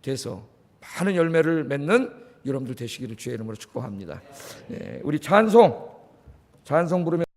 돼서 많은 열매를 맺는 여러분들 되시기를 주의 이름으로 축복합니다. 우리 찬송 부르면